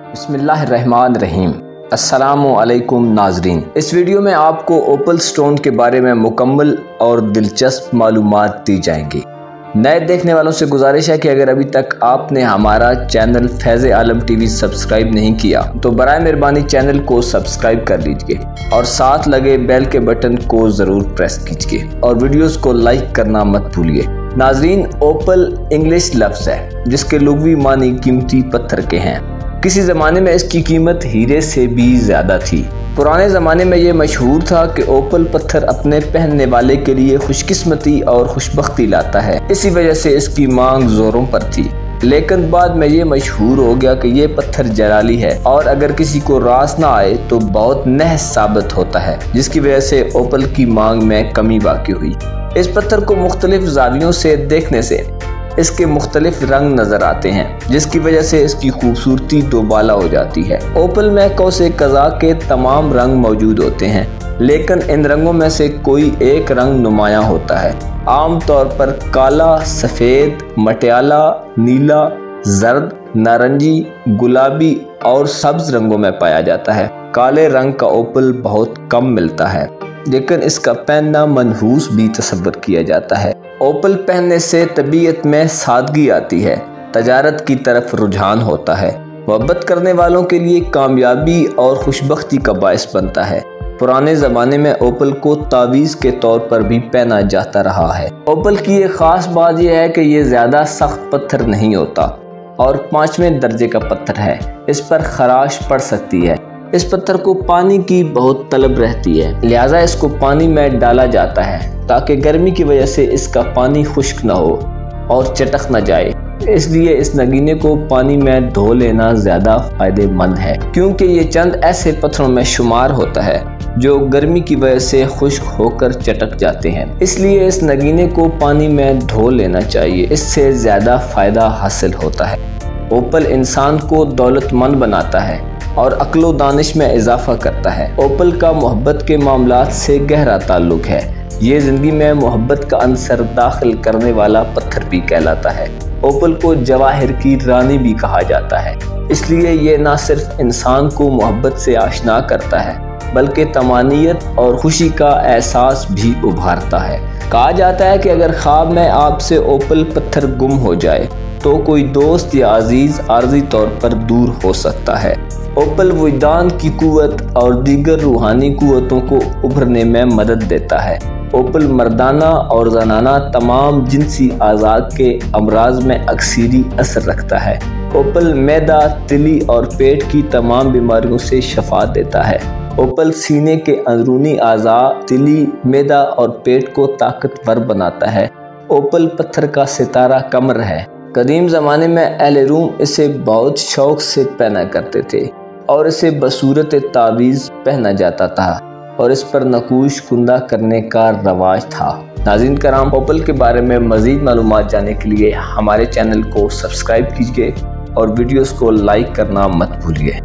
बिस्मिल्लाहिर्रहमानिर्रहीम। अस्सलामु अलैकुम नाजरीन। इस वीडियो में आपको ओपल स्टोन के बारे में मुकम्मल और दिलचस्प मालूमात दी जाएंगी। नए देखने वालों से गुजारिश है कि अगर अभी तक आपने हमारा चैनल फैज़ आलम टीवी सब्सक्राइब नहीं किया तो बराए मेहरबानी चैनल को सब्सक्राइब कर लीजिए और साथ लगे बेल के बटन को ज़रूर प्रेस कीजिए और वीडियोस को लाइक करना मत भूलिए। नाजरीन, ओपल इंग्लिश लफ्ज़ है जिसके लुग़वी मानी कीमती पत्थर के हैं। किसी ज़माने में इसकी कीमत हीरे से भी ज़्यादा थी। पुराने ज़माने में ये मशहूर था कि ओपल पत्थर अपने पहनने वाले के लिए खुशकिस्मती और खुशबख्ती लाता है, इसी वजह से इसकी मांग ज़ोरों पर थी। लेकिन बाद में ये मशहूर हो गया कि ये पत्थर जलाली है और अगर किसी को रास ना आए तो बहुत नहस साबित होता है, जिसकी वजह से ओपल की मांग में कमी वाक़ई हुई। इस पत्थर को मुख्तलिफ ज़ावियों से देखने से इसके मुख्तलिफ रंग नजर आते हैं, जिसकी वजह से इसकी खूबसूरती दोबाला हो जाती है। ओपल में कौसे कज़ा के तमाम रंग मौजूद होते हैं, लेकिन इन रंगों में से कोई एक रंग नुमायां होता है। आम तौर पर काला, सफ़ेद, मटियाला, नीला, जर्द, नारंगी, गुलाबी और सब्ज रंगों में पाया जाता है। काले रंग का ओपल बहुत कम मिलता है, लेकिन इसका पहनना मनहूस भी तसव्वुर किया जाता है। ओपल पहनने से तबीयत में सादगी आती है, तजारत की तरफ रुझान होता है, मोहब्बत करने वालों के लिए कामयाबी और खुशबख्ती का बायस बनता है। पुराने ज़माने में ओपल को तावीज़ के तौर पर भी पहना जाता रहा है। ओपल की एक ख़ास बात यह है कि ये ज़्यादा सख्त पत्थर नहीं होता और 5वें दर्जे का पत्थर है। इस पर खराश पड़ सकती है। इस पत्थर को पानी की बहुत तलब रहती है, लिहाजा इसको पानी में डाला जाता है ताकि गर्मी की वजह से इसका पानी खुश्क न हो और चटक न जाए। इसलिए इस नगीने को पानी में धो लेना ज़्यादा फ़ायदेमंद है, क्योंकि ये चंद ऐसे पत्थरों में शुमार होता है जो गर्मी की वजह से खुश्क होकर चटक जाते हैं। इसलिए इस नगीने को पानी में धो लेना चाहिए, इससे ज़्यादा फ़ायदा हासिल होता है। ओपल इंसान को दौलतमंद बनाता है और अक्लो दानिश में इजाफा करता है। ओपल का मोहब्बत के मामलात से गहरा ताल्लुक है। ये ज़िंदगी में मोहब्बत का अंसर दाखिल करने वाला पत्थर भी कहलाता है। ओपल को जवाहिर की रानी भी कहा जाता है, इसलिए ये ना सिर्फ इंसान को मोहब्बत से आशना करता है बल्कि तमानियत और खुशी का एहसास भी उभारता है। कहा जाता है कि अगर ख्वाब में आपसे ओपल पत्थर गुम हो जाए तो कोई दोस्त या अजीज आर्जी तौर पर दूर हो सकता है। ओपल वजदान की कुव्वत और दीगर रूहानी कुव्वतों को उभरने में मदद देता है। ओपल मर्दाना और जनाना तमाम जिनसी आज़ाद के अमराज में अक्सरी असर रखता है। ओपल मैदा, तिली और पेट की तमाम बीमारियों से शफा देता है। ओपल सीने के अंदरूनी आज़ा, तिली, मैदा और पेट को ताकतवर बनाता है। ओपल पत्थर का सितारा कमर है। कदीम ज़माने में अहले रूम इसे बहुत शौक से पहना करते थे और इसे बसूरत तावीज़ पहना जाता था और इस पर नकूश कुंदा करने का रवाज था। नाज़रीन कराम, ओपल के बारे में मज़ीद मालूमात जानने के लिए हमारे चैनल को सब्सक्राइब कीजिए और वीडियोस को लाइक करना मत भूलिए।